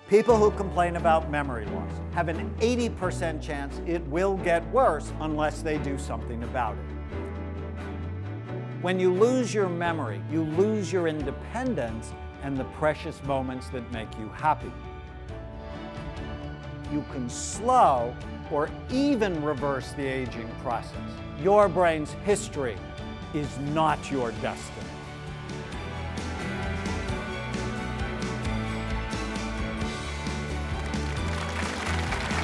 People who complain about memory loss have an 80% chance it will get worse unless they do something about it. When you lose your memory, you lose your independence and the precious moments that make you happy. You can slow or even reverse the aging process. Your brain's history is not your destiny.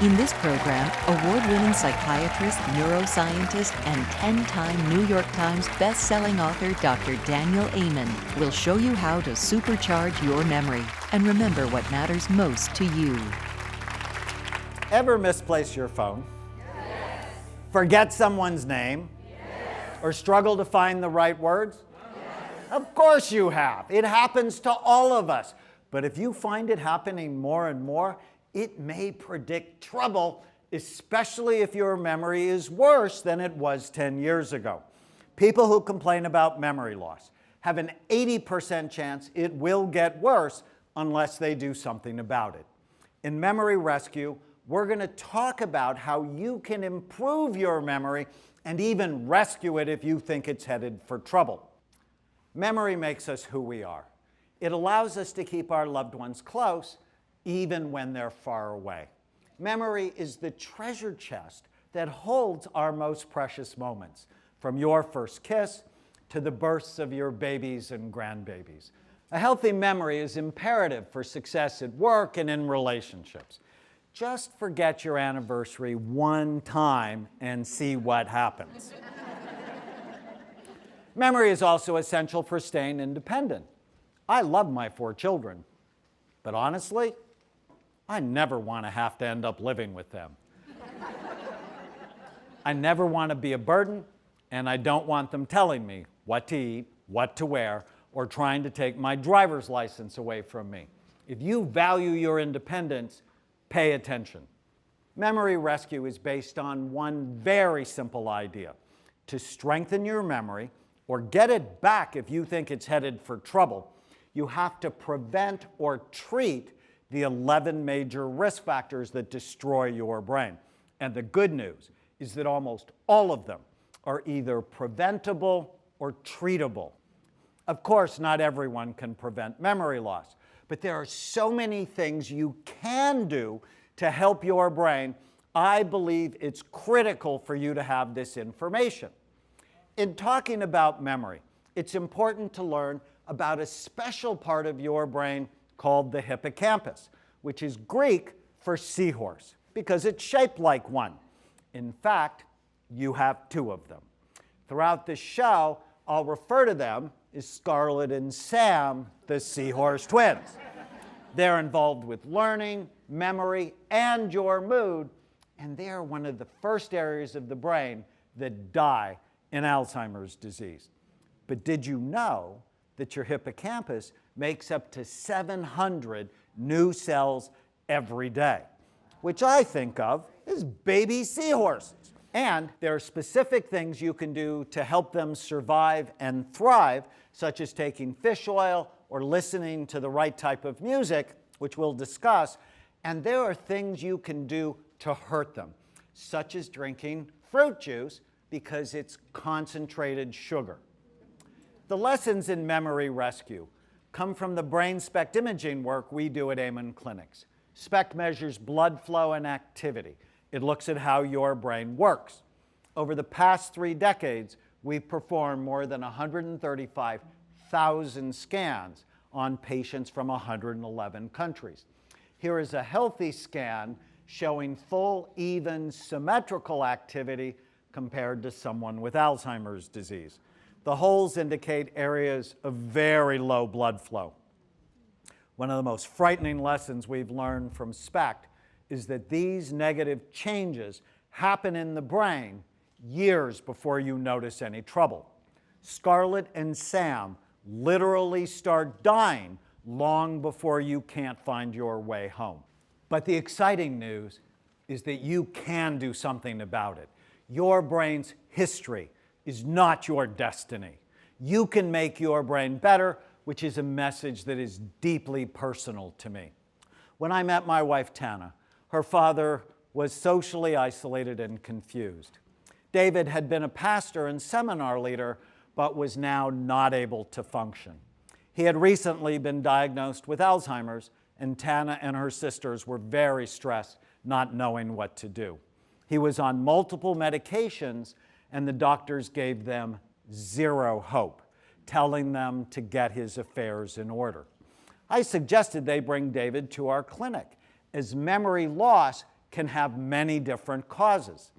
In this program, award-winning psychiatrist, neuroscientist, and 10-time New York Times best-selling author Dr. Daniel Amen will show you how to supercharge your memory and remember what matters most to you. Ever misplace your phone? Yes. Forget someone's name? Yes. Or struggle to find the right words? Yes. Of course you have. It happens to all of us. But if you find it happening more and more, it may predict trouble, especially if your memory is worse than it was 10 years ago. People who complain about memory loss have an 80% chance it will get worse unless they do something about it. In Memory Rescue, we're going to talk about how you can improve your memory and even rescue it if you think it's headed for trouble. Memory makes us who we are. It allows us to keep our loved ones close even when they're far away. Memory is the treasure chest that holds our most precious moments, from your first kiss to the births of your babies and grandbabies. A healthy memory is imperative for success at work and in relationships. Just forget your anniversary one time and see what happens. Memory is also essential for staying independent. I love my 4 children, but honestly, I never want to have to end up living with them. I never want to be a burden, and I don't want them telling me what to eat, what to wear, or trying to take my driver's license away from me. If you value your independence, pay attention. Memory Rescue is based on one very simple idea: to strengthen your memory, or get it back if you think it's headed for trouble, you have to prevent or treat the 11 major risk factors that destroy your brain. And the good news is that almost all of them are either preventable or treatable. Of course, not everyone can prevent memory loss, but there are so many things you can do to help your brain. I believe it's critical for you to have this information. In talking about memory, it's important to learn about a special part of your brain called the hippocampus, which is Greek for seahorse, because it's shaped like one. In fact, you have 2 of them. Throughout the show, I'll refer to them as Scarlett and Sam, the seahorse twins. They're involved with learning, memory, and your mood, and they're one of the first areas of the brain that die in Alzheimer's disease. But did you know that your hippocampus makes up to 700 new cells every day, which I think of as baby seahorses? And there are specific things you can do to help them survive and thrive, such as taking fish oil or listening to the right type of music, which we'll discuss. And there are things you can do to hurt them, such as drinking fruit juice because it's concentrated sugar. The lessons in Memory Rescue come from the brain SPECT imaging work we do at Amen Clinics. SPECT measures blood flow and activity. It looks at how your brain works. Over the past 3 decades, we've performed more than 135,000 scans on patients from 111 countries. Here is a healthy scan showing full, even, symmetrical activity compared to someone with Alzheimer's disease. The holes indicate areas of very low blood flow. One of the most frightening lessons we've learned from SPECT is that these negative changes happen in the brain years before you notice any trouble. Scarlett and Sam literally start dying long before you can't find your way home. But the exciting news is that you can do something about it. Your brain's history is not your destiny. You can make your brain better, which is a message that is deeply personal to me. When I met my wife, Tana, her father was socially isolated and confused. David had been a pastor and seminar leader, but was now not able to function. He had recently been diagnosed with Alzheimer's, and Tana and her sisters were very stressed, not knowing what to do. He was on multiple medications, and the doctors gave them zero hope, telling them to get his affairs in order. I suggested they bring David to our clinic, as memory loss can have many different causes.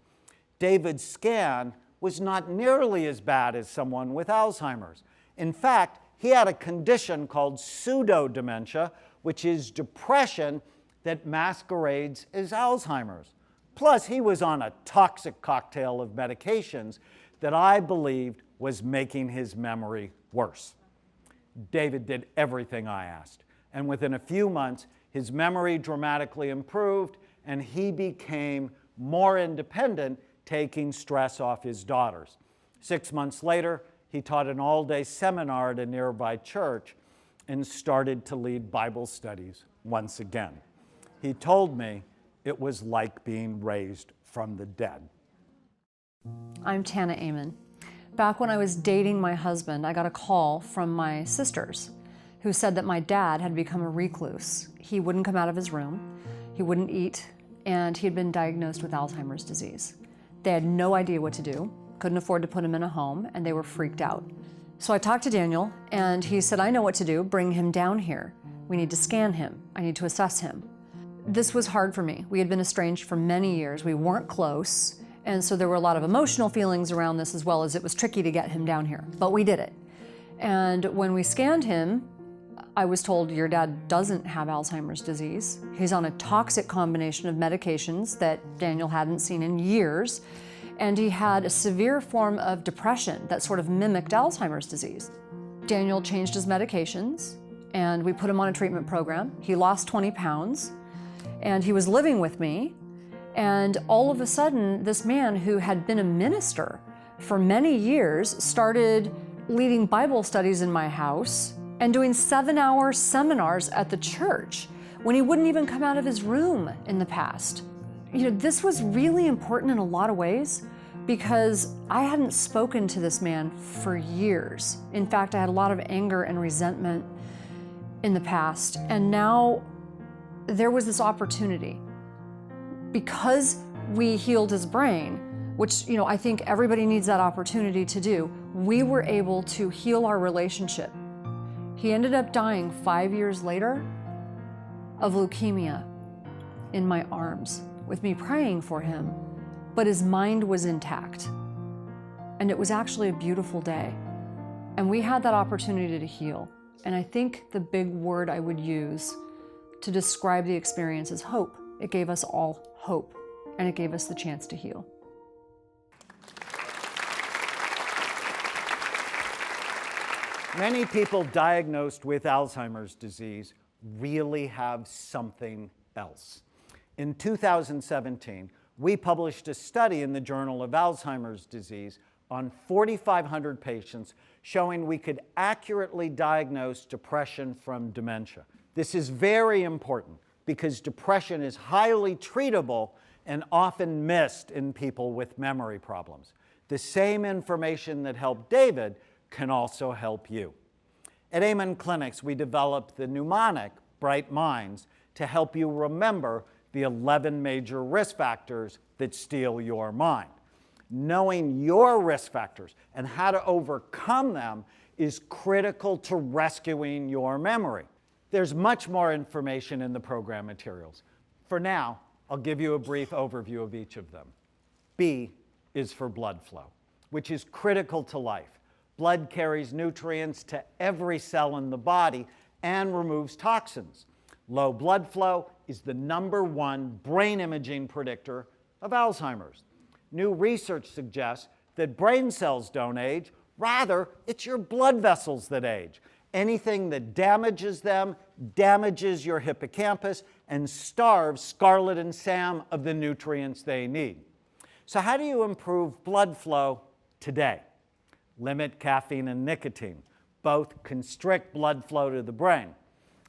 David's scan was not nearly as bad as someone with Alzheimer's. In fact, he had a condition called pseudodementia, which is depression that masquerades as Alzheimer's. Plus, he was on a toxic cocktail of medications that I believed was making his memory worse. David did everything I asked, and within a few months, his memory dramatically improved, and he became more independent, taking stress off his daughters. 6 months later, he taught an all-day seminar at a nearby church and started to lead Bible studies once again. He told me it was like being raised from the dead. I'm Tana Amen. Back when I was dating my husband, I got a call from my sisters who said that my dad had become a recluse. He wouldn't come out of his room, he wouldn't eat, and he had been diagnosed with Alzheimer's disease. They had no idea what to do, couldn't afford to put him in a home, and they were freaked out. So I talked to Daniel, and he said, I know what to do, bring him down here. We need to scan him, I need to assess him. This was hard for me. We had been estranged for many years, we weren't close, and so there were a lot of emotional feelings around this, as well as it was tricky to get him down here, but we did it. And when we scanned him, I was told, your dad doesn't have Alzheimer's disease. He's on a toxic combination of medications that Daniel hadn't seen in years, and he had a severe form of depression that sort of mimicked Alzheimer's disease. Daniel changed his medications, and we put him on a treatment program. He lost 20 pounds, and he was living with me, and all of a sudden, this man who had been a minister for many years started leading Bible studies in my house and doing 7-hour seminars at the church when he wouldn't even come out of his room in the past. You know, this was really important in a lot of ways because I hadn't spoken to this man for years. In fact, I had a lot of anger and resentment in the past, and now there was this opportunity. Because we healed his brain, which, you know, I think everybody needs that opportunity to do, we were able to heal our relationship. He ended up dying 5 years later of leukemia in my arms with me praying for him, but his mind was intact. And it was actually a beautiful day. And we had that opportunity to heal. And I think the big word I would use to describe the experience is hope. It gave us all hope, and it gave us the chance to heal. Many people diagnosed with Alzheimer's disease really have something else. In 2017, we published a study in the Journal of Alzheimer's Disease on 4,500 patients showing we could accurately diagnose depression from dementia. This is very important because depression is highly treatable and often missed in people with memory problems. The same information that helped David can also help you. At Amen Clinics, we developed the mnemonic, Bright Minds, to help you remember the 11 major risk factors that steal your mind. Knowing your risk factors and how to overcome them is critical to rescuing your memory. There's much more information in the program materials. For now, I'll give you a brief overview of each of them. B is for blood flow, which is critical to life. Blood carries nutrients to every cell in the body and removes toxins. Low blood flow is the #1 brain imaging predictor of Alzheimer's. New research suggests that brain cells don't age, rather, it's your blood vessels that age. Anything that damages them damages your hippocampus and starves Scarlett and Sam of the nutrients they need. So how do you improve blood flow today? Limit caffeine and nicotine. Both constrict blood flow to the brain.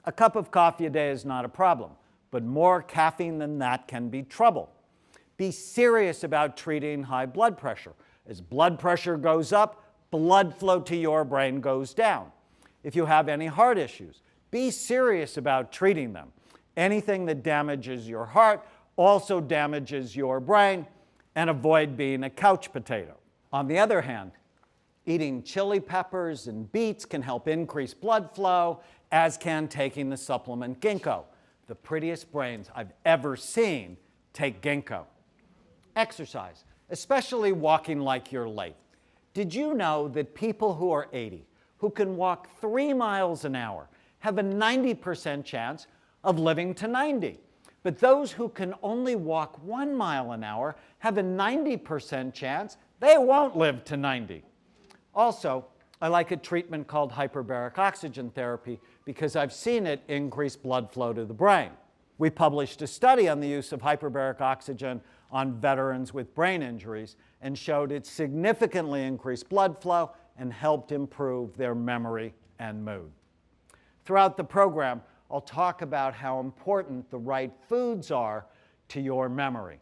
A cup of coffee a day is not a problem, but more caffeine than that can be trouble. Be serious about treating high blood pressure. As blood pressure goes up, blood flow to your brain goes down. If you have any heart issues, be serious about treating them. Anything that damages your heart also damages your brain, and avoid being a couch potato. On the other hand, eating chili peppers and beets can help increase blood flow, as can taking the supplement ginkgo. The prettiest brains I've ever seen take ginkgo. Exercise, especially walking like you're late. Did you know that people who are 80, who can walk 3 miles an hour, have a 90% chance of living to 90? But those who can only walk 1 mile an hour have a 90% chance they won't live to 90. Also, I like a treatment called hyperbaric oxygen therapy because I've seen it increase blood flow to the brain. We published a study on the use of hyperbaric oxygen on veterans with brain injuries and showed it significantly increased blood flow and helped improve their memory and mood. Throughout the program, I'll talk about how important the right foods are to your memory.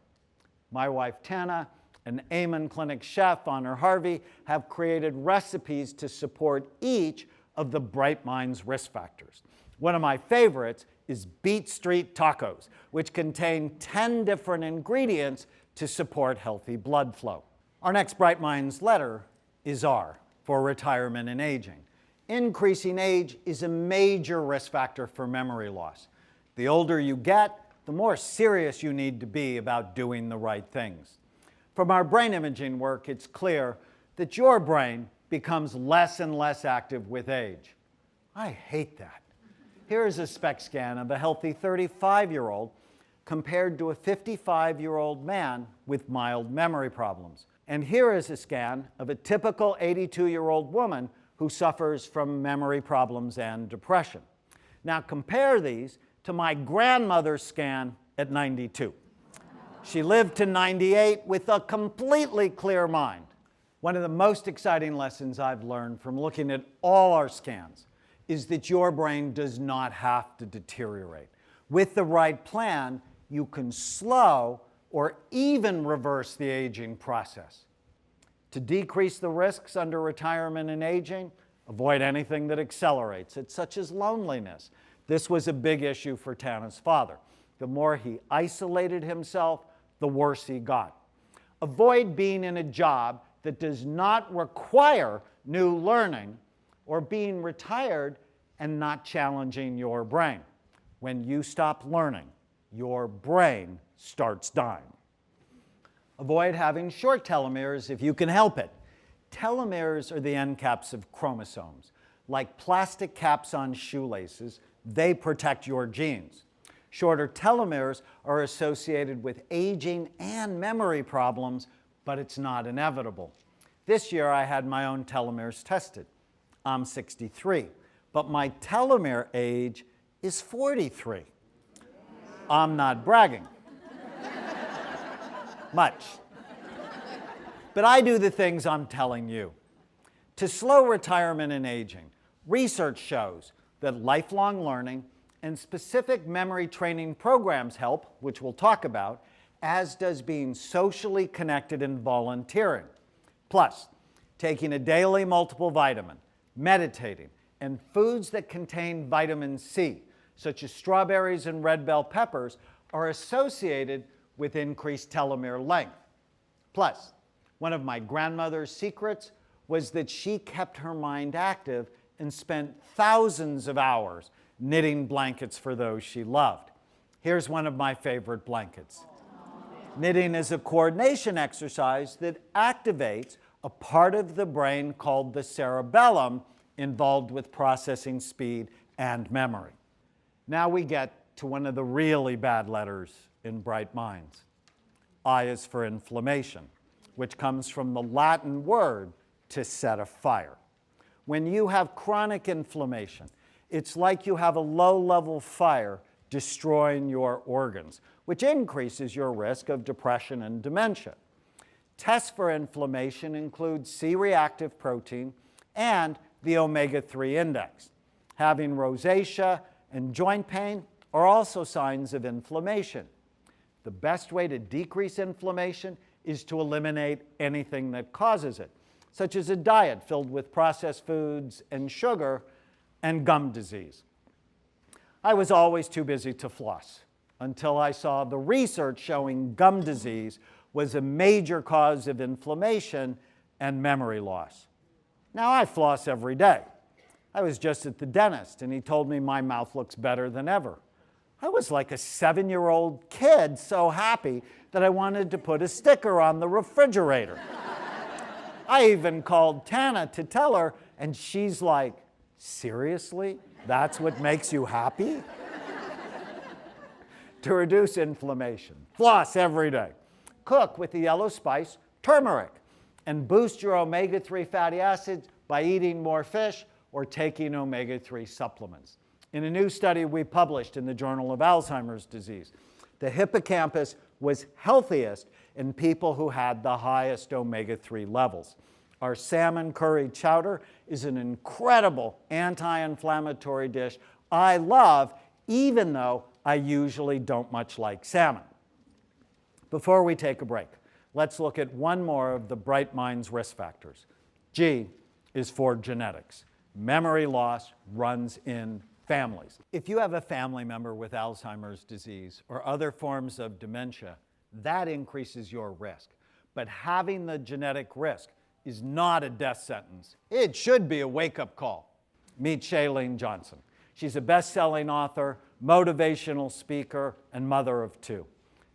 My wife Tana, an Amen Clinic chef, Honor Harvey, have created recipes to support each of the Bright Minds risk factors. One of my favorites is Beet Street Tacos, which contain 10 different ingredients to support healthy blood flow. Our next Bright Minds letter is R, for retirement and aging. Increasing age is a major risk factor for memory loss. The older you get, the more serious you need to be about doing the right things. From our brain imaging work, it's clear that your brain becomes less and less active with age. I hate that. Here is a SPECT scan of a healthy 35-year-old compared to a 55-year-old man with mild memory problems. And here is a scan of a typical 82-year-old woman who suffers from memory problems and depression. Now compare these to my grandmother's scan at 92. She lived to 98 with a completely clear mind. One of the most exciting lessons I've learned from looking at all our scans is that your brain does not have to deteriorate. With the right plan, you can slow or even reverse the aging process. To decrease the risks under retirement and aging, avoid anything that accelerates it, such as loneliness. This was a big issue for Tana's father. The more he isolated himself, the worse he got. Avoid being in a job that does not require new learning, or being retired and not challenging your brain. When you stop learning, your brain starts dying. Avoid having short telomeres if you can help it. Telomeres are the end caps of chromosomes. Like plastic caps on shoelaces, they protect your genes. Shorter telomeres are associated with aging and memory problems, but it's not inevitable. This year I had my own telomeres tested. I'm 63, but my telomere age is 43. I'm not bragging. Much. But I do the things I'm telling you. To slow retirement and aging, research shows that lifelong learning and specific memory training programs help, which we'll talk about, as does being socially connected and volunteering. Plus, taking a daily multiple vitamin, meditating, and foods that contain vitamin C, such as strawberries and red bell peppers, are associated with increased telomere length. Plus, one of my grandmother's secrets was that she kept her mind active and spent thousands of hours knitting blankets for those she loved. Here's one of my favorite blankets. Knitting is a coordination exercise that activates a part of the brain called the cerebellum, involved with processing speed and memory. Now we get to one of the really bad letters in Bright Minds. I is for inflammation, which comes from the Latin word to set a fire. When you have chronic inflammation, it's like you have a low-level fire destroying your organs, which increases your risk of depression and dementia. Tests for inflammation include C-reactive protein and the omega-3 index. Having rosacea and joint pain are also signs of inflammation. The best way to decrease inflammation is to eliminate anything that causes it, such as a diet filled with processed foods and sugar and gum disease. I was always too busy to floss until I saw the research showing gum disease was a major cause of inflammation and memory loss. Now I floss every day. I was just at the dentist and he told me my mouth looks better than ever. I was like a 7-year-old kid, so happy that I wanted to put a sticker on the refrigerator. I even called Tana to tell her, and she's like, "Seriously? That's what makes you happy?" To reduce inflammation, floss every day. Cook with the yellow spice turmeric, and boost your omega-3 fatty acids by eating more fish or taking omega-3 supplements. In a new study we published in the Journal of Alzheimer's Disease, the hippocampus was healthiest in people who had the highest omega-3 levels. Our salmon curry chowder is an incredible anti-inflammatory dish I love, even though I usually don't much like salmon. Before we take a break, let's look at one more of the Bright Minds risk factors. G is for genetics. Memory loss runs in families. If you have a family member with Alzheimer's disease or other forms of dementia, that increases your risk. But having the genetic risk is not a death sentence. It should be a wake-up call. Meet Shailene Johnson. She's a best-selling author, motivational speaker, and mother of 2.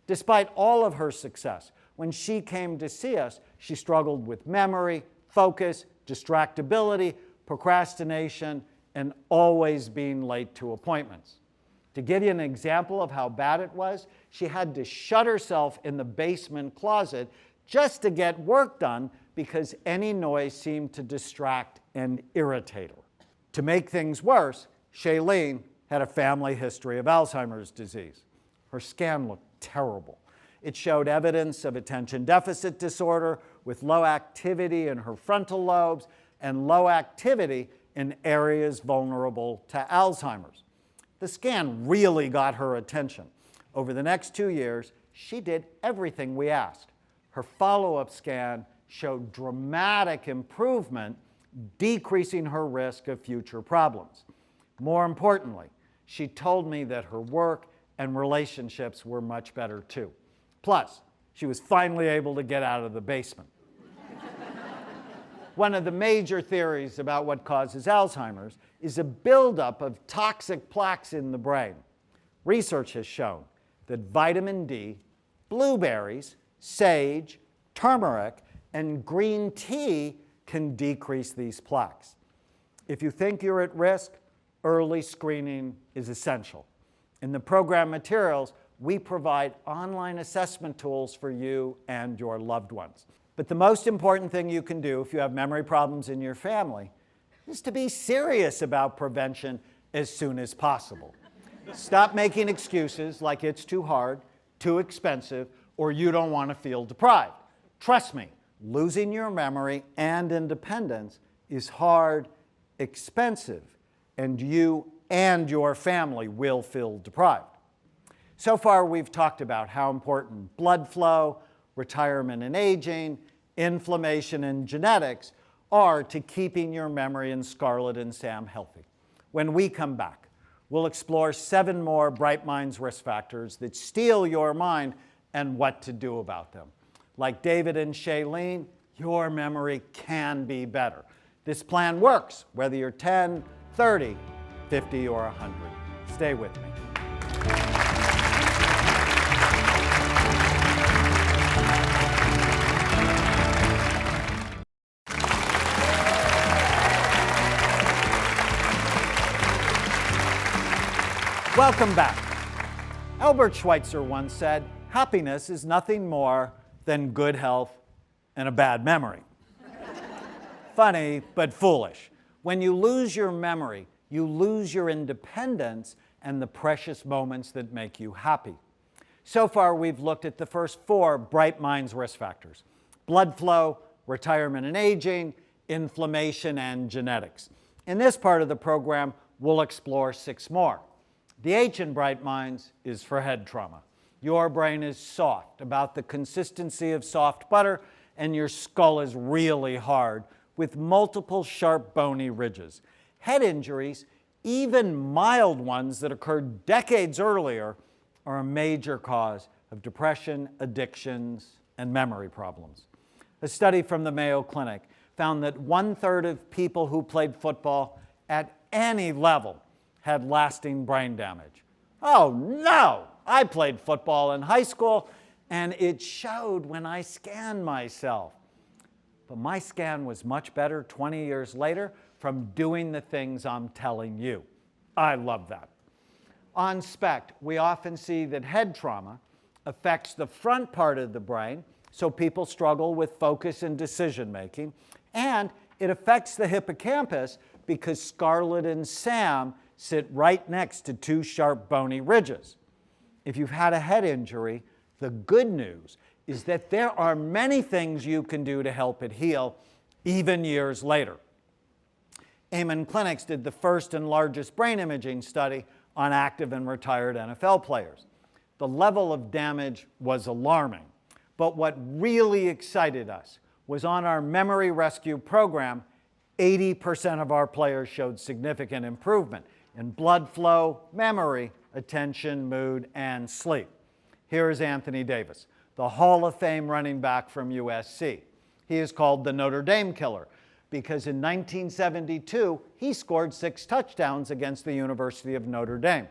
Despite all of her success, when she came to see us, she struggled with memory, focus, distractibility, procrastination, and always being late to appointments. To give you an example of how bad it was, she had to shut herself in the basement closet just to get work done because any noise seemed to distract and irritate her. To make things worse, Shailene had a family history of Alzheimer's disease. Her scan looked terrible. It showed evidence of attention deficit disorder with low activity in her frontal lobes and low activity in areas vulnerable to Alzheimer's. The scan really got her attention. Over the next 2 years, she did everything we asked. Her follow-up scan showed dramatic improvement, decreasing her risk of future problems. More importantly, she told me that her work and relationships were much better too. Plus, she was finally able to get out of the basement. One of the major theories about what causes Alzheimer's is a buildup of toxic plaques in the brain. Research has shown that vitamin D, blueberries, sage, turmeric, and green tea can decrease these plaques. If you think you're at risk, early screening is essential. In the program materials, we provide online assessment tools for you and your loved ones. But the most important thing you can do if you have memory problems in your family is to be serious about prevention as soon as possible. Stop making excuses like it's too hard, too expensive, or you don't want to feel deprived. Trust me, losing your memory and independence is hard, expensive, and you and your family will feel deprived. So far, we've talked about how important blood flow, retirement and aging, inflammation, and genetics are to keeping your memory and Scarlett and Sam healthy. When we come back, we'll explore 7 more Bright Minds risk factors that steal your mind and what to do about them. Like David and Shailene, your memory can be better. This plan works, whether you're 10, 30, 50, or 100. Stay with me. Welcome back. Albert Schweitzer once said, "Happiness is nothing more than good health and a bad memory." Funny, but foolish. When you lose your memory, you lose your independence and the precious moments that make you happy. So far, we've looked at the first 4 Bright Minds risk factors: blood flow, retirement and aging, inflammation, and genetics. In this part of the program, we'll explore 6 more. The H in Bright Minds is for head trauma. Your brain is soft, about the consistency of soft butter, and your skull is really hard, with multiple sharp bony ridges. Head injuries, even mild ones that occurred decades earlier, are a major cause of depression, addictions, and memory problems. A study from the Mayo Clinic found that 1/3 of people who played football at any level had lasting brain damage. Oh no! I played football in high school, and it showed when I scanned myself. But my scan was much better 20 years later from doing the things I'm telling you. I love that. On SPECT, we often see that head trauma affects the front part of the brain, so people struggle with focus and decision making, and it affects the hippocampus because Scarlett and Sam sit right next to two sharp bony ridges. If you've had a head injury, the good news is that there are many things you can do to help it heal, even years later. Amen Clinics did the first and largest brain imaging study on active and retired NFL players. The level of damage was alarming, but what really excited us was on our memory rescue program, 80% of our players showed significant improvement in blood flow, memory, attention, mood, and sleep. Here is Anthony Davis, the Hall of Fame running back from USC. He is called the Notre Dame Killer because in 1972, he scored 6 touchdowns against the University of Notre Dame.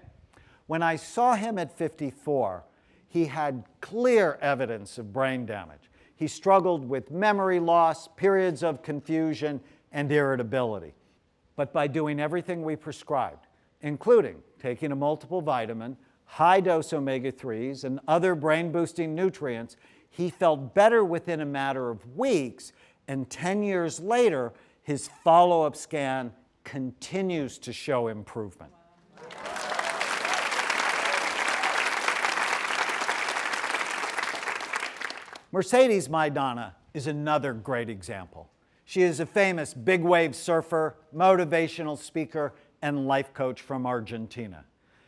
When I saw him at 54, he had clear evidence of brain damage. He struggled with memory loss, periods of confusion, and irritability. But by doing everything we prescribed, including taking a multiple vitamin, high-dose omega-3s, and other brain-boosting nutrients, he felt better within a matter of weeks, and 10 years later, his follow-up scan continues to show improvement. Mercedes Maidana is another great example. She is a famous big wave surfer, motivational speaker, and life coach from Argentina.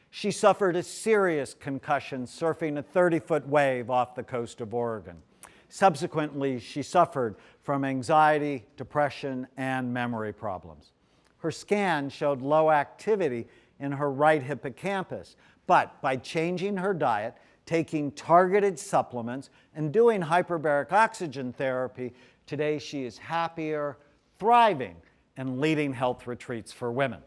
She suffered a serious concussion surfing a 30-foot wave off the coast of Oregon. Subsequently, she suffered from anxiety, depression, and memory problems. Her scan showed low activity in her right hippocampus, but by changing her diet, taking targeted supplements, and doing hyperbaric oxygen therapy, today she is happier, thriving, and leading health retreats for women.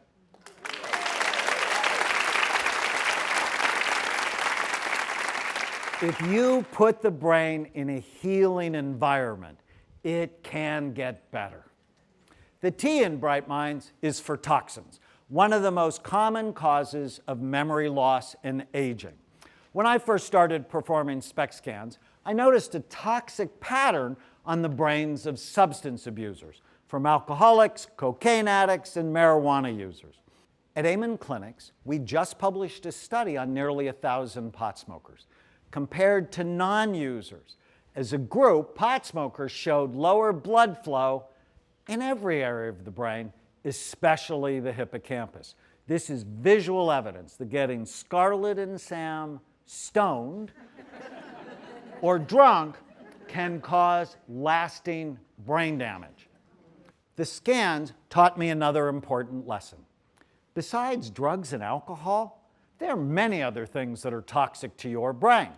If you put the brain in a healing environment, it can get better. The T in Bright Minds is for toxins, one of the most common causes of memory loss and aging. When I first started performing SPECT scans, I noticed a toxic pattern on the brains of substance abusers, from alcoholics, cocaine addicts, and marijuana users. At Amen Clinics, we just published a study on nearly 1,000 pot smokers. Compared to non-users, as a group, pot smokers showed lower blood flow in every area of the brain, especially the hippocampus. This is visual evidence that getting Scarlett and Sam stoned or drunk can cause lasting brain damage. The scans taught me another important lesson. Besides drugs and alcohol, there are many other things that are toxic to your brain,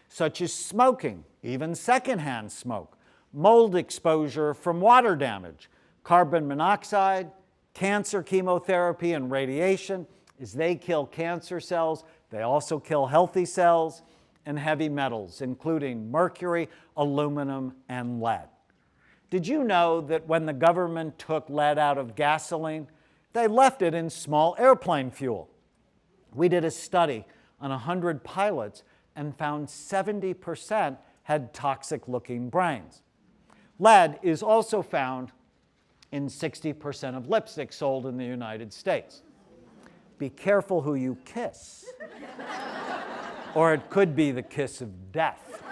such as smoking, even secondhand smoke, mold exposure from water damage, carbon monoxide, cancer chemotherapy and radiation. As they kill cancer cells, they also kill healthy cells, and heavy metals, including mercury, aluminum, and lead. Did you know that when the government took lead out of gasoline, they left it in small airplane fuel? We did a study on 100 pilots and found 70% had toxic-looking brains. Lead is also found in 60% of lipstick sold in the United States. Be careful who you kiss, or it could be the kiss of death.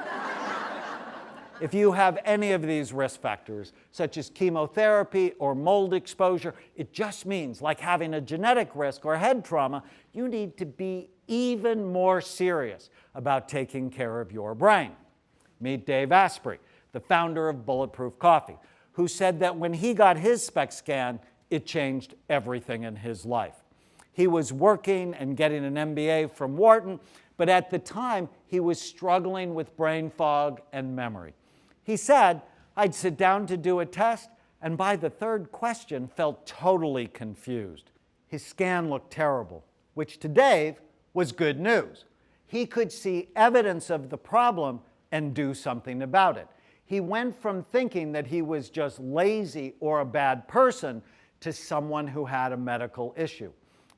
If you have any of these risk factors, such as chemotherapy or mold exposure, it just means, like having a genetic risk or head trauma, you need to be even more serious about taking care of your brain. Meet Dave Asprey, the founder of Bulletproof Coffee, who said that when he got his SPECT scan, it changed everything in his life. He was working and getting an MBA from Wharton, but at the time, he was struggling with brain fog and memory. He said, I'd sit down to do a test, and by the third question, felt totally confused. His scan looked terrible, which to Dave was good news. He could see evidence of the problem and do something about it. He went from thinking that he was just lazy or a bad person to someone who had a medical issue.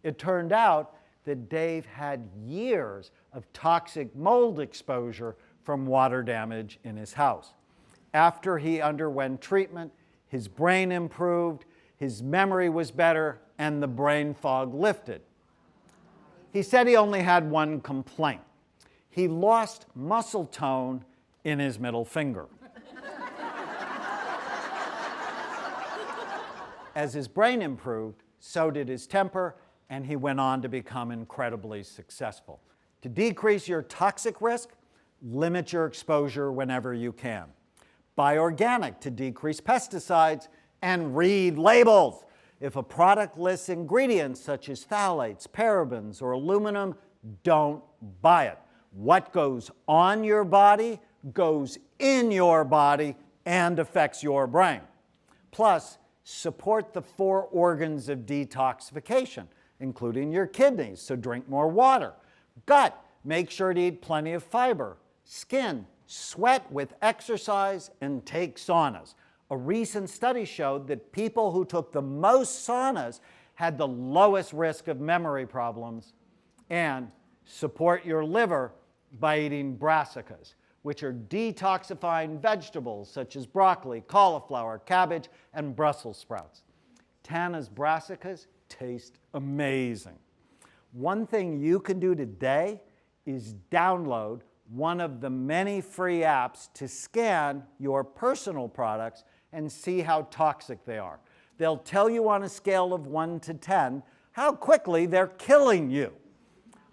It turned out that Dave had years of toxic mold exposure from water damage in his house. After he underwent treatment, his brain improved, his memory was better, and the brain fog lifted. He said he only had one complaint. He lost muscle tone in his middle finger. As his brain improved, so did his temper, and he went on to become incredibly successful. To decrease your toxic risk, limit your exposure whenever you can. Buy organic to decrease pesticides, and read labels. If a product lists ingredients such as phthalates, parabens, or aluminum, don't buy it. What goes on your body goes in your body and affects your brain. Plus, support the 4 organs of detoxification, including your kidneys, so drink more water. Gut, make sure to eat plenty of fiber. Skin, sweat with exercise and take saunas. A recent study showed that people who took the most saunas had the lowest risk of memory problems. And support your liver by eating brassicas, which are detoxifying vegetables such as broccoli, cauliflower, cabbage, and Brussels sprouts. Tana's brassicas taste amazing. One thing you can do today is download one of the many free apps to scan your personal products and see how toxic they are. They'll tell you on a scale of 1 to 10 how quickly they're killing you.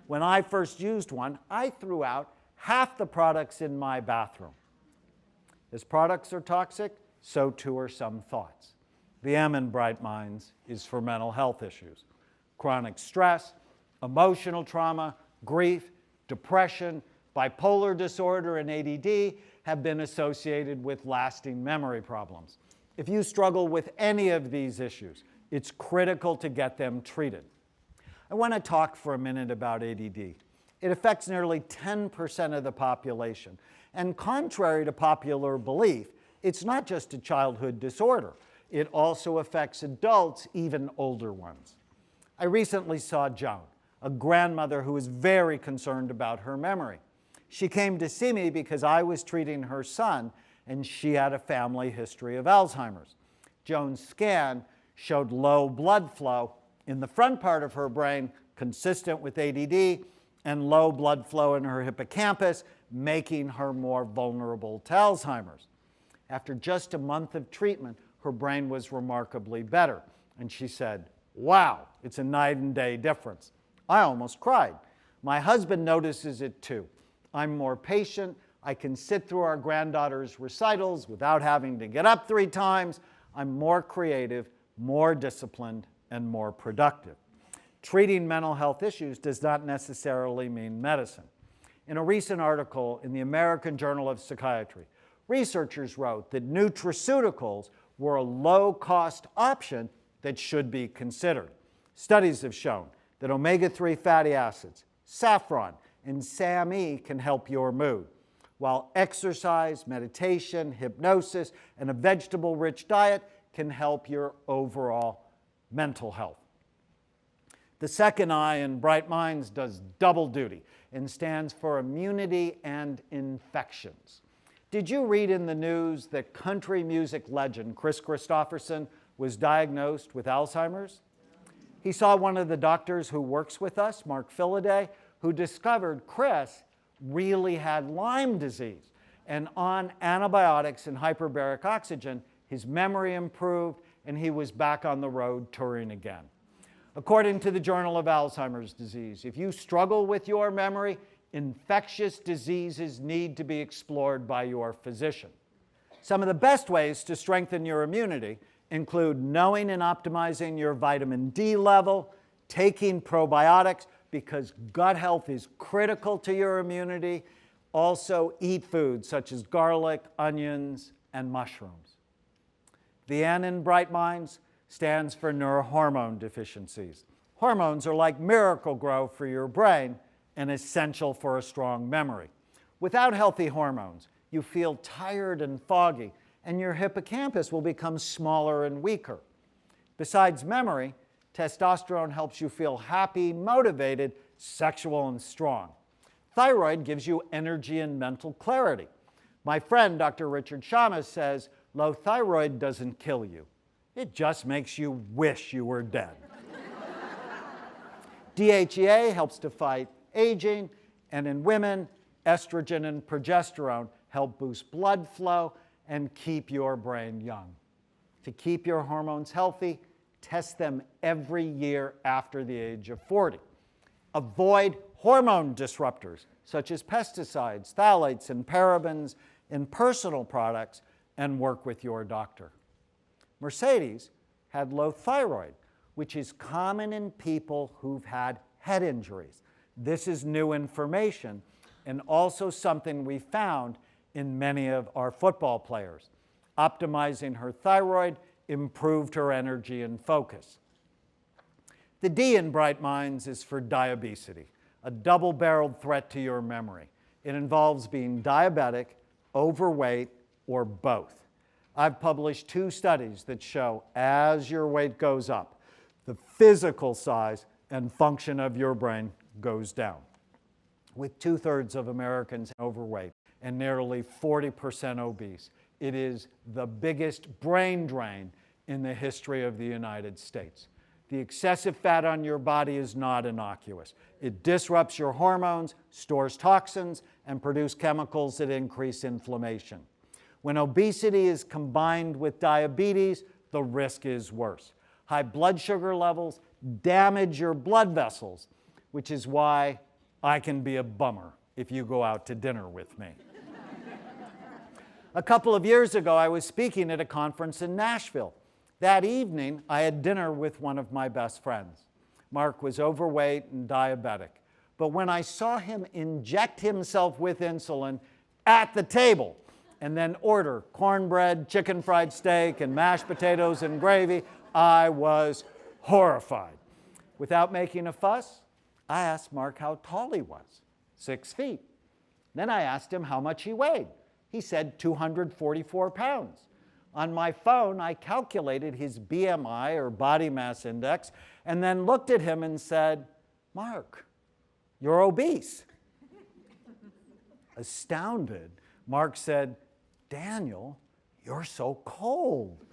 When I first used one, I threw out half the products in my bathroom. As products are toxic, so too are some thoughts. The M in Bright Minds is for mental health issues. Chronic stress, emotional trauma, grief, depression, bipolar disorder, and ADD have been associated with lasting memory problems. If you struggle with any of these issues, it's critical to get them treated. I want to talk for a minute about ADD. It affects nearly 10% of the population. And contrary to popular belief, it's not just a childhood disorder. It also affects adults, even older ones. I recently saw Joan, a grandmother who was very concerned about her memory. She came to see me because I was treating her son, and she had a family history of Alzheimer's. Joan's scan showed low blood flow in the front part of her brain, consistent with ADD, and low blood flow in her hippocampus, making her more vulnerable to Alzheimer's. After just a month of treatment, her brain was remarkably better. And she said, "Wow, it's a night and day difference." I almost cried. My husband notices it too. I'm more patient. I can sit through our granddaughter's recitals without having to get up 3 times. I'm more creative, more disciplined, and more productive. Treating mental health issues does not necessarily mean medicine. In a recent article in the American Journal of Psychiatry, researchers wrote that nutraceuticals were a low-cost option that should be considered. Studies have shown that omega-3 fatty acids, saffron, and SAMe can help your mood, while exercise, meditation, hypnosis, and a vegetable-rich diet can help your overall mental health. The second I in Bright Minds does double duty and stands for immunity and infections. Did you read in the news that country music legend Kris Kristofferson was diagnosed with Alzheimer's? He saw one of the doctors who works with us, Mark Philaday, who discovered Kris really had Lyme disease. and on antibiotics and hyperbaric oxygen, his memory improved and he was back on the road touring again. According to the Journal of Alzheimer's Disease, if you struggle with your memory, infectious diseases need to be explored by your physician. Some of the best ways to strengthen your immunity include knowing and optimizing your vitamin D level, taking probiotics because gut health is critical to your immunity. Also, eat foods such as garlic, onions, and mushrooms. The N in Bright Minds stands for neurohormone deficiencies. Hormones are like Miracle-Gro for your brain and essential for a strong memory. Without healthy hormones, you feel tired and foggy, and your hippocampus will become smaller and weaker. Besides memory, testosterone helps you feel happy, motivated, sexual, and strong. Thyroid gives you energy and mental clarity. My friend, Dr. Richard Shamas, says low thyroid doesn't kill you. It just makes you wish you were dead. DHEA helps to fight aging, and in women, estrogen and progesterone help boost blood flow and keep your brain young. To keep your hormones healthy, test them every year after the age of 40. Avoid hormone disruptors such as pesticides, phthalates, and parabens in personal products, and work with your doctor. Mercedes had low thyroid, which is common in people who've had head injuries. This is new information and also something we found in many of our football players. Optimizing her thyroid improved her energy and focus. The D in Bright Minds is for diabetes, a double-barreled threat to your memory. It involves being diabetic, overweight, or both. I've published 2 studies that show as your weight goes up, the physical size and function of your brain goes down. With 2/3 of Americans overweight and nearly 40% obese, it is the biggest brain drain in the history of the United States. The excessive fat on your body is not innocuous. It disrupts your hormones, stores toxins, and produces chemicals that increase inflammation. When obesity is combined with diabetes, the risk is worse. High blood sugar levels damage your blood vessels, which is why I can be a bummer if you go out to dinner with me. A couple of years ago, I was speaking at a conference in Nashville. That evening, I had dinner with one of my best friends. Mark was overweight and diabetic. But when I saw him inject himself with insulin at the table and then order cornbread, chicken fried steak, and mashed potatoes and gravy, I was horrified. Without making a fuss, I asked Mark how tall he was, 6 feet. Then I asked him how much he weighed. He said 244 pounds. On my phone, I calculated his BMI, or body mass index, and then looked at him and said, "Mark, you're obese." Astounded, Mark said, "Daniel, you're so cold."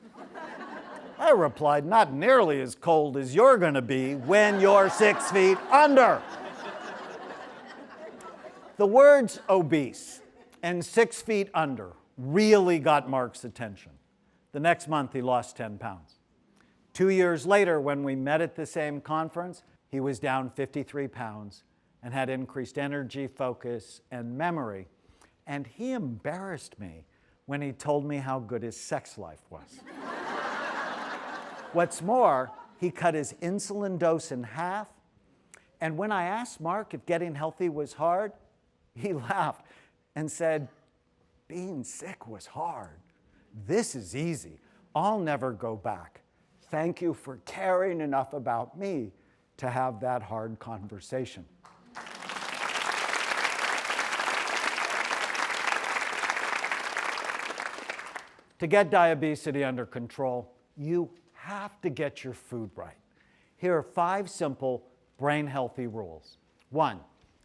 I replied, "Not nearly as cold as you're going to be when you're 6 feet under." The words obese and 6 feet under really got Mark's attention. The next month, he lost 10 pounds. 2 years later, when we met at the same conference, he was down 53 pounds and had increased energy, focus, and memory. And he embarrassed me when he told me how good his sex life was. What's more, he cut his insulin dose in half. And when I asked Mark if getting healthy was hard, he laughed and said, "Being sick was hard. This is easy. I'll never go back. Thank you for caring enough about me to have that hard conversation." To get diabetes under control, you have to get your food right. Here are 5 simple brain-healthy rules. 1,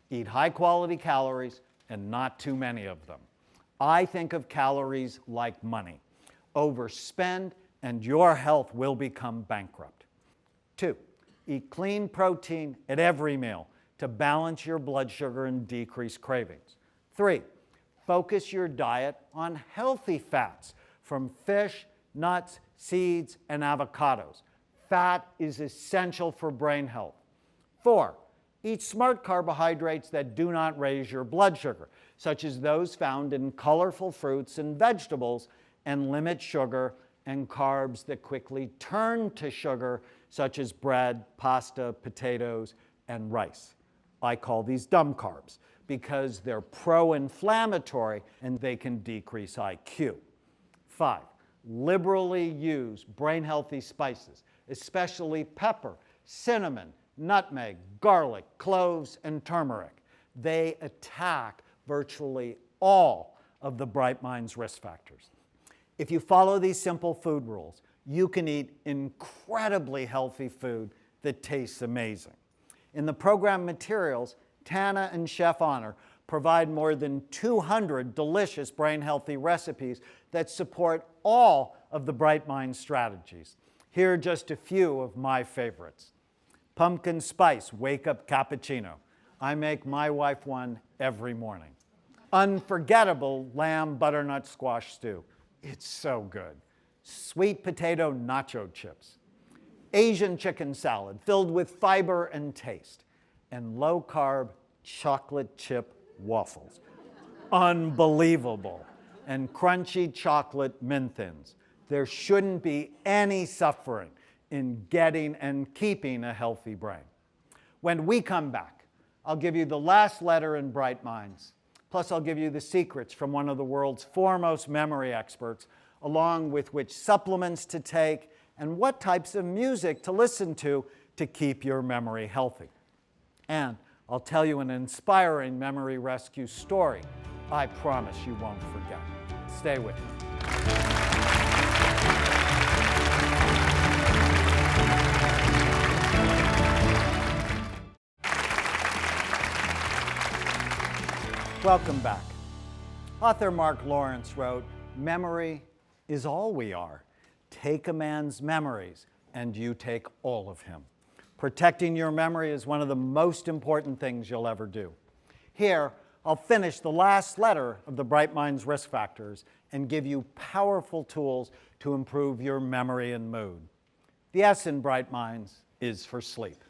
eat high-quality calories and not too many of them. I think of calories like money. Overspend and your health will become bankrupt. 2, eat clean protein at every meal to balance your blood sugar and decrease cravings. 3, Focus your diet on healthy fats from fish, nuts, seeds, and avocados. Fat is essential for brain health. 4, eat smart carbohydrates that do not raise your blood sugar, such as those found in colorful fruits and vegetables, and limit sugar and carbs that quickly turn to sugar, such as bread, pasta, potatoes, and rice. I call these dumb carbs because they're pro-inflammatory and they can decrease IQ. 5, liberally use brain-healthy spices, especially pepper, cinnamon, nutmeg, garlic, cloves, and turmeric. They attack virtually all of the Bright Minds risk factors. If you follow these simple food rules, you can eat incredibly healthy food that tastes amazing. In the program materials, Tana and Chef Honor provide more than 200 delicious brain-healthy recipes that support all of the Bright Minds strategies. Here are just a few of my favorites. Pumpkin spice wake-up cappuccino. I make my wife one every morning. Unforgettable lamb butternut squash stew. It's so good. Sweet potato nacho chips. Asian chicken salad filled with fiber and taste. And low-carb chocolate chip waffles. Unbelievable. And crunchy chocolate mint thins. There shouldn't be any suffering in getting and keeping a healthy brain. When we come back, I'll give you the last letter in Bright Minds. Plus, I'll give you the secrets from one of the world's foremost memory experts, along with which supplements to take and what types of music to listen to keep your memory healthy. And I'll tell you an inspiring memory rescue story I promise you won't forget. Stay with me. Welcome back. Author Mark Lawrence wrote, "Memory is all we are. Take a man's memories, and you take all of him." Protecting your memory is one of the most important things you'll ever do. Here, I'll finish the last letter of the Bright Minds risk factors and give you powerful tools to improve your memory and mood. The S in Bright Minds is for sleep.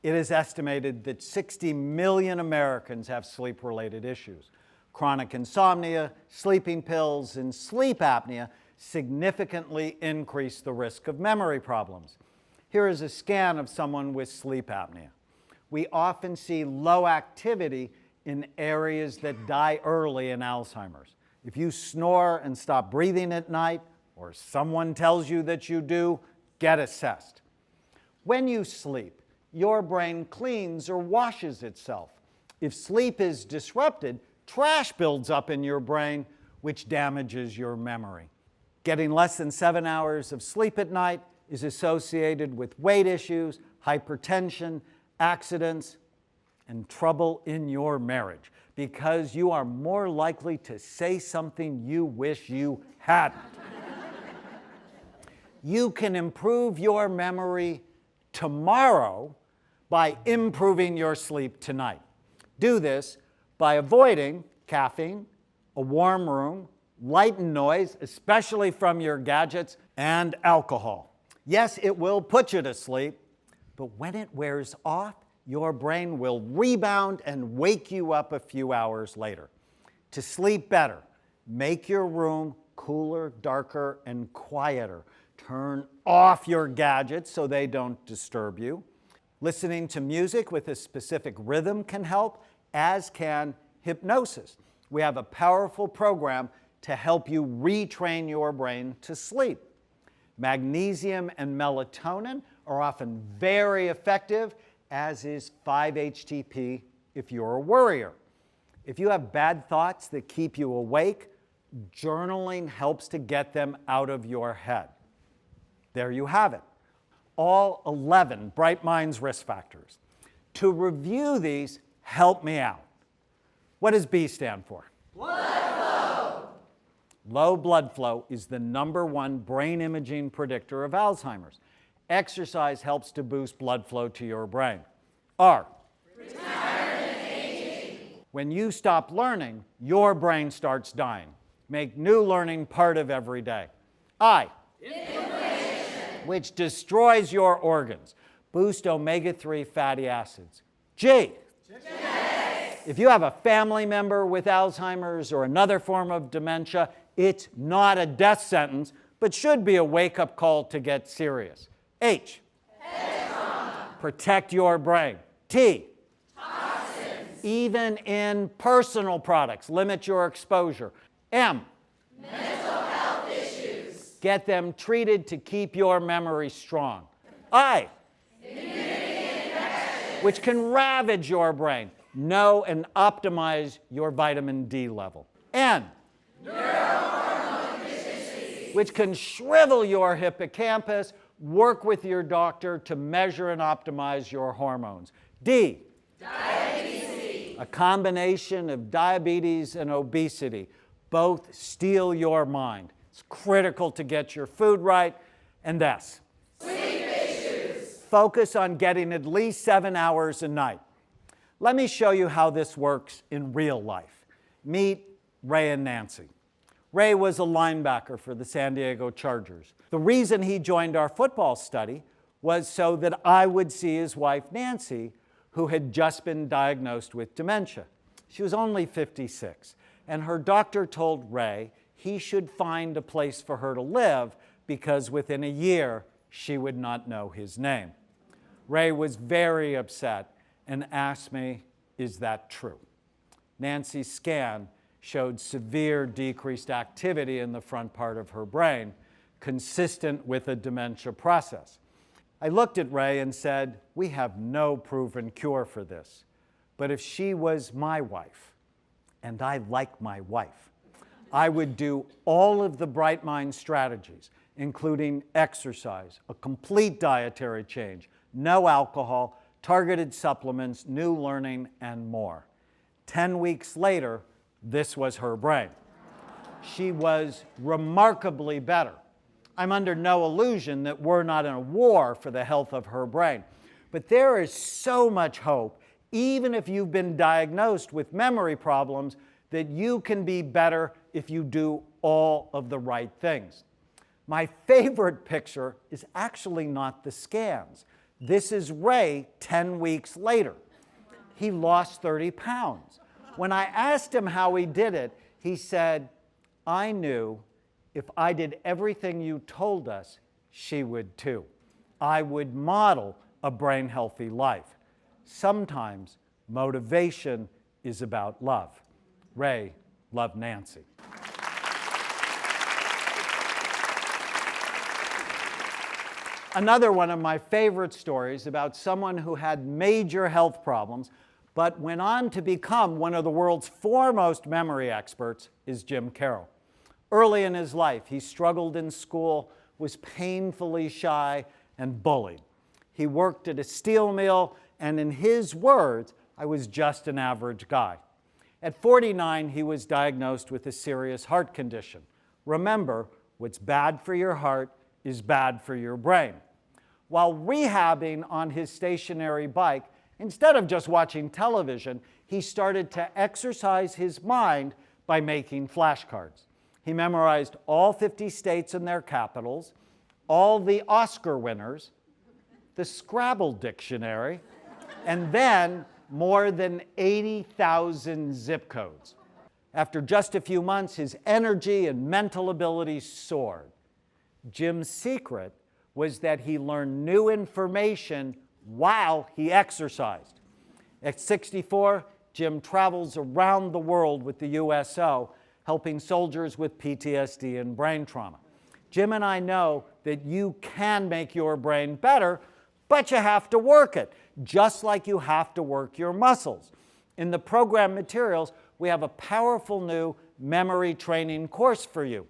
It is estimated that 60 million Americans have sleep-related issues. Chronic insomnia, sleeping pills, and sleep apnea significantly increase the risk of memory problems. Here is a scan of someone with sleep apnea. We often see low activity in areas that die early in Alzheimer's. If you snore and stop breathing at night, or someone tells you that you do, get assessed. When you sleep, your brain cleans or washes itself. If sleep is disrupted, trash builds up in your brain, which damages your memory. Getting less than 7 hours of sleep at night is associated with weight issues, hypertension, accidents, and trouble in your marriage because you are more likely to say something you wish you hadn't. You can improve your memory tomorrow by improving your sleep tonight. Do this by avoiding caffeine, a warm room, light and noise, especially from your gadgets, and alcohol. Yes, it will put you to sleep, but when it wears off, your brain will rebound and wake you up a few hours later. To sleep better, make your room cooler, darker, and quieter. Turn off your gadgets so they don't disturb you. Listening to music with a specific rhythm can help, as can hypnosis. We have a powerful program to help you retrain your brain to sleep. Magnesium and melatonin are often very effective, as is 5-HTP if you're a worrier. If you have bad thoughts that keep you awake, journaling helps to get them out of your head. There you have it. All 11 Bright Minds risk factors. To review these, help me out. What does B stand for? Blood flow. Low blood flow is the #1 brain imaging predictor of Alzheimer's. Exercise helps to boost blood flow to your brain. R. Retirement aging. When you stop learning, your brain starts dying. Make new learning part of every day. I, inflammation, which destroys your organs. Boost omega-3 fatty acids. G, genetics. If you have a family member with Alzheimer's or another form of dementia, it's not a death sentence, but should be a wake-up call to get serious. H, protect your brain. T, toxins. Even in personal products, limit your exposure. M, mental health issues. Get them treated to keep your memory strong. I, which can ravage your brain. Know and optimize your vitamin D level. N, neurohormone deficiency, which can shrivel your hippocampus. Work with your doctor to measure and optimize your hormones. D, diabetes, a combination of diabetes and obesity. Both steal your mind. It's critical to get your food right. And S, sleep issues. Focus on getting at least 7 hours a night. Let me show you how this works in real life. Meet Ray and Nancy. Ray was a linebacker for the San Diego Chargers. The reason he joined our football study was so that I would see his wife, Nancy, who had just been diagnosed with dementia. She was only 56, and her doctor told Ray he should find a place for her to live because within a year, she would not know his name. Ray was very upset and asked me, "Is that true?" Nancy's scan showed severe decreased activity in the front part of her brain, consistent with a dementia process. I looked at Ray and said, "We have no proven cure for this, but if she was my wife, and I like my wife, I would do all of the Bright Mind strategies, including exercise, a complete dietary change, no alcohol, targeted supplements, new learning, and more." 10 weeks later, this was her brain. She was remarkably better. I'm under no illusion that we're not in a war for the health of her brain. But there is so much hope, even if you've been diagnosed with memory problems, that you can be better if you do all of the right things. My favorite picture is actually not the scans. This is Ray 10 weeks later. He lost 30 pounds. When I asked him how he did it, he said, "I knew if I did everything you told us, she would too. I would model a brain-healthy life. Sometimes motivation is about love." Ray loved Nancy. Another one of my favorite stories about someone who had major health problems but went on to become one of the world's foremost memory experts is Jim Carroll. Early in his life, he struggled in school, was painfully shy, and bullied. He worked at a steel mill, and in his words, "I was just an average guy." At 49, he was diagnosed with a serious heart condition. Remember, what's bad for your heart is bad for your brain. While rehabbing on his stationary bike, instead of just watching television, he started to exercise his mind by making flashcards. He memorized all 50 states and their capitals, all the Oscar winners, the Scrabble dictionary, and then more than 80,000 zip codes. After just a few months, his energy and mental abilities soared. Jim's secret was that he learned new information while he exercised. At 64, Jim travels around the world with the USO, helping soldiers with PTSD and brain trauma. Jim and I know that you can make your brain better, but you have to work it, just like you have to work your muscles. In the program materials, we have a powerful new memory training course for you.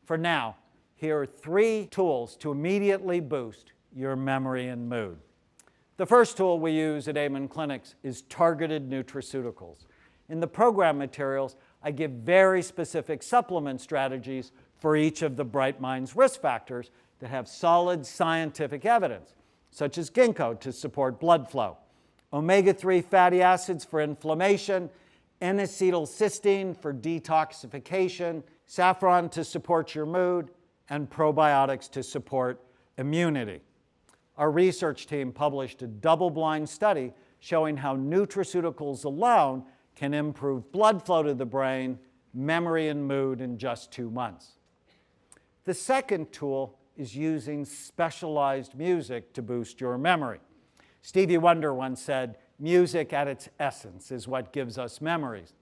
For now, here are 3 tools to immediately boost your memory and mood. The first tool we use at Amen Clinics is targeted nutraceuticals. In the program materials, I give very specific supplement strategies for each of the Bright Minds risk factors that have solid scientific evidence, such as ginkgo to support blood flow, omega-3 fatty acids for inflammation, N-acetylcysteine for detoxification, saffron to support your mood, and probiotics to support immunity. Our research team published a double-blind study showing how nutraceuticals alone can improve blood flow to the brain, memory, and mood in just 2 months. The second tool is using specialized music to boost your memory. Stevie Wonder once said, "Music at its essence is what gives us memories."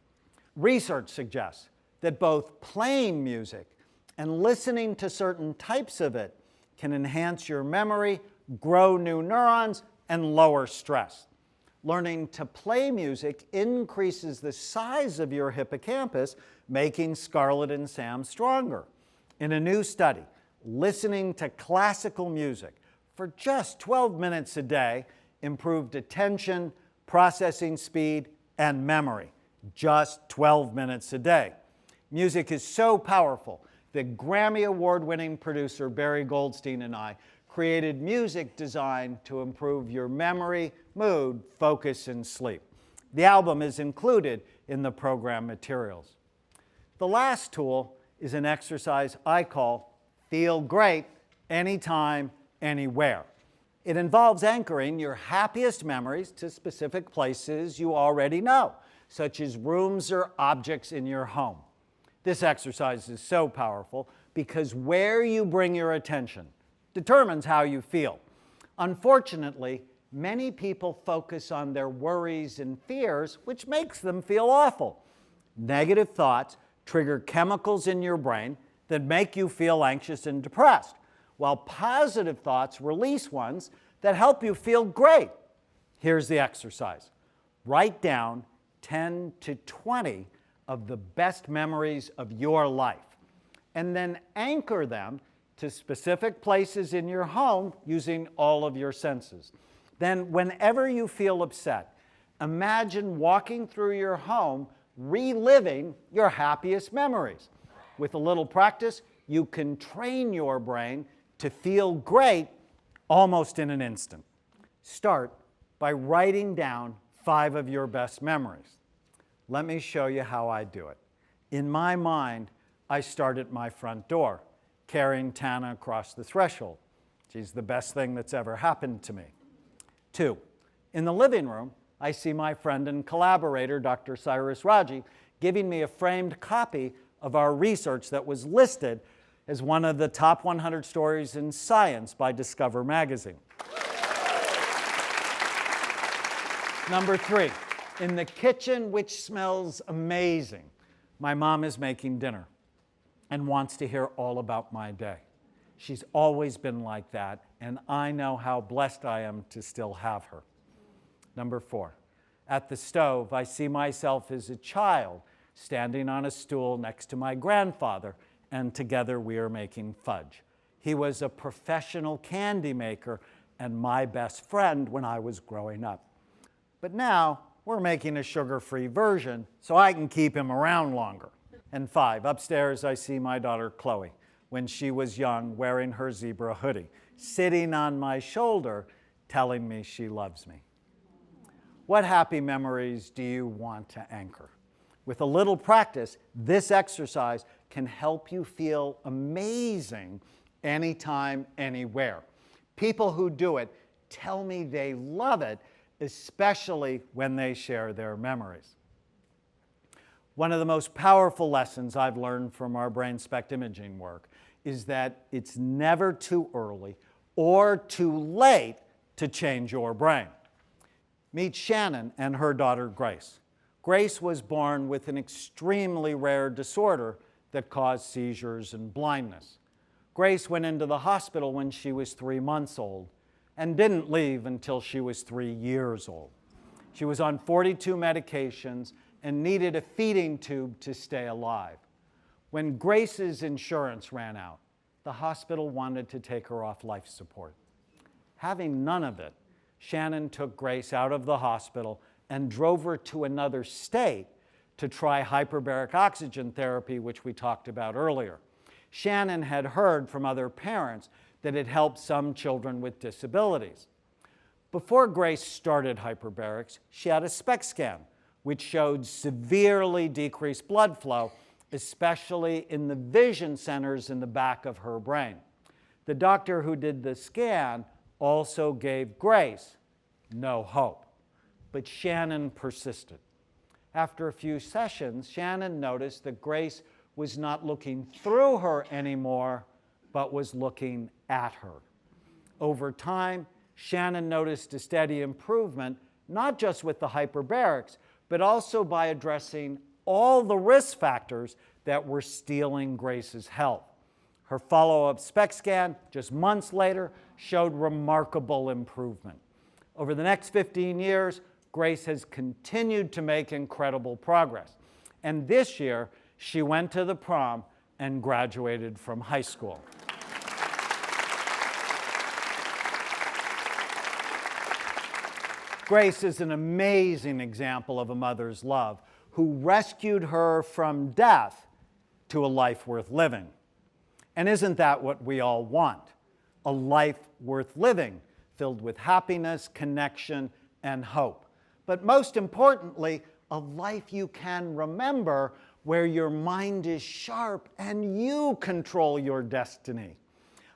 Research suggests that both playing music and listening to certain types of it can enhance your memory, grow new neurons, and lower stress. Learning to play music increases the size of your hippocampus, making Scarlett and Sam stronger. In a new study, listening to classical music for just 12 minutes a day improved attention, processing speed, and memory. Just 12 minutes a day. Music is so powerful that Grammy Award-winning producer Barry Goldstein and I created music designed to improve your memory, mood, focus, and sleep. The album is included in the program materials. The last tool is an exercise I call Feel Great Anytime, Anywhere. It involves anchoring your happiest memories to specific places you already know, such as rooms or objects in your home. This exercise is so powerful because where you bring your attention determines how you feel. Unfortunately, many people focus on their worries and fears, which makes them feel awful. Negative thoughts trigger chemicals in your brain that make you feel anxious and depressed, while positive thoughts release ones that help you feel great. Here's the exercise. Write down 10 to 20 of the best memories of your life, and then anchor them to specific places in your home using all of your senses. Then, whenever you feel upset, imagine walking through your home, reliving your happiest memories. With a little practice, you can train your brain to feel great almost in an instant. Start by writing down 5 of your best memories. Let me show you how I do it. In my mind, I start at my front door, carrying Tana across the threshold. She's the best thing that's ever happened to me. 2, in the living room, I see my friend and collaborator, Dr. Cyrus Raji, giving me a framed copy of our research that was listed as one of the top 100 stories in science by Discover magazine. Number 3, in the kitchen, which smells amazing, my mom is making dinner and wants to hear all about my day. She's always been like that, and I know how blessed I am to still have her. Number 4, at the stove, I see myself as a child standing on a stool next to my grandfather, and together we are making fudge. He was a professional candy maker and my best friend when I was growing up. But now we're making a sugar-free version so I can keep him around longer. And 5, upstairs I see my daughter Chloe, when she was young, wearing her zebra hoodie, sitting on my shoulder, telling me she loves me. What happy memories do you want to anchor? With a little practice, this exercise can help you feel amazing anytime, anywhere. People who do it tell me they love it, especially when they share their memories. One of the most powerful lessons I've learned from our brain SPECT imaging work is that it's never too early or too late to change your brain. Meet Shannon and her daughter Grace. Grace was born with an extremely rare disorder that caused seizures and blindness. Grace went into the hospital when she was 3 months old and didn't leave until she was 3 years old. She was on 42 medications and needed a feeding tube to stay alive. When Grace's insurance ran out, the hospital wanted to take her off life support. Having none of it, Shannon took Grace out of the hospital and drove her to another state to try hyperbaric oxygen therapy, which we talked about earlier. Shannon had heard from other parents that it helped some children with disabilities. Before Grace started hyperbarics, she had a SPECT scan, which showed severely decreased blood flow, especially in the vision centers in the back of her brain. The doctor who did the scan also gave Grace no hope, but Shannon persisted. After a few sessions, Shannon noticed that Grace was not looking through her anymore, but was looking at her. Over time, Shannon noticed a steady improvement, not just with the hyperbarics, but also by addressing all the risk factors that were stealing Grace's health. Her follow-up SPECT scan, just months later, showed remarkable improvement. Over the next 15 years, Grace has continued to make incredible progress. And this year, she went to the prom and graduated from high school. Grace is an amazing example of a mother's love who rescued her from death to a life worth living. And isn't that what we all want? A life worth living, filled with happiness, connection, and hope. But most importantly, a life you can remember where your mind is sharp and you control your destiny.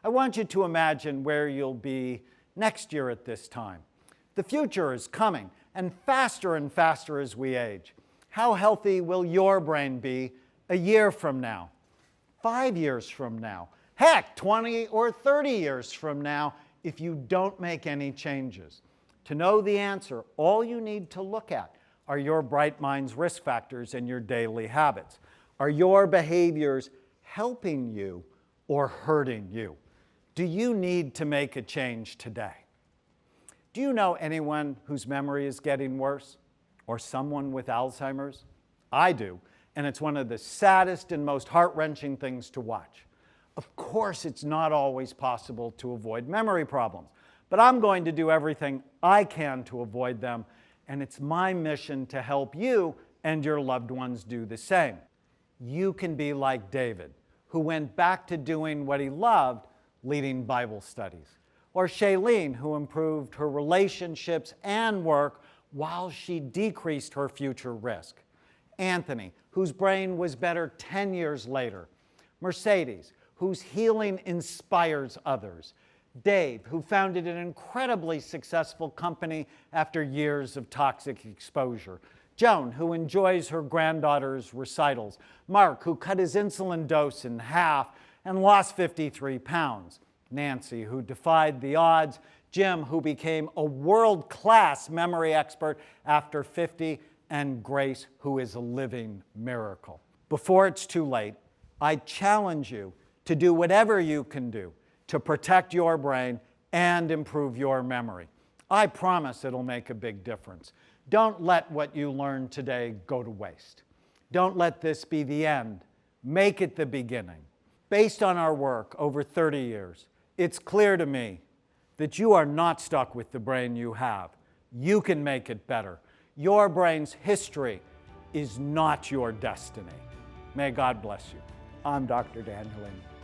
I want you to imagine where you'll be next year at this time. The future is coming, and faster as we age. How healthy will your brain be a year from now, 5 years from now, heck, 20 or 30 years from now if you don't make any changes? To know the answer, all you need to look at are your Bright Minds risk factors and your daily habits. Are your behaviors helping you or hurting you? Do you need to make a change today? Do you know anyone whose memory is getting worse? Or someone with Alzheimer's? I do, and it's one of the saddest and most heart-wrenching things to watch. Of course, it's not always possible to avoid memory problems, but I'm going to do everything I can to avoid them, and it's my mission to help you and your loved ones do the same. You can be like David, who went back to doing what he loved, leading Bible studies. Or Shailene, who improved her relationships and work while she decreased her future risk. Anthony, whose brain was better 10 years later. Mercedes, whose healing inspires others. Dave, who founded an incredibly successful company after years of toxic exposure. Joan, who enjoys her granddaughter's recitals. Mark, who cut his insulin dose in half and lost 53 pounds. Nancy, who defied the odds. Jim, who became a world-class memory expert after 50. And Grace, who is a living miracle. Before it's too late, I challenge you to do whatever you can do to protect your brain and improve your memory. I promise it'll make a big difference. Don't let what you learned today go to waste. Don't let this be the end. Make it the beginning. Based on our work over 30 years, it's clear to me that you are not stuck with the brain you have. You can make it better. Your brain's history is not your destiny. May God bless you. I'm Dr. Daniel Amen.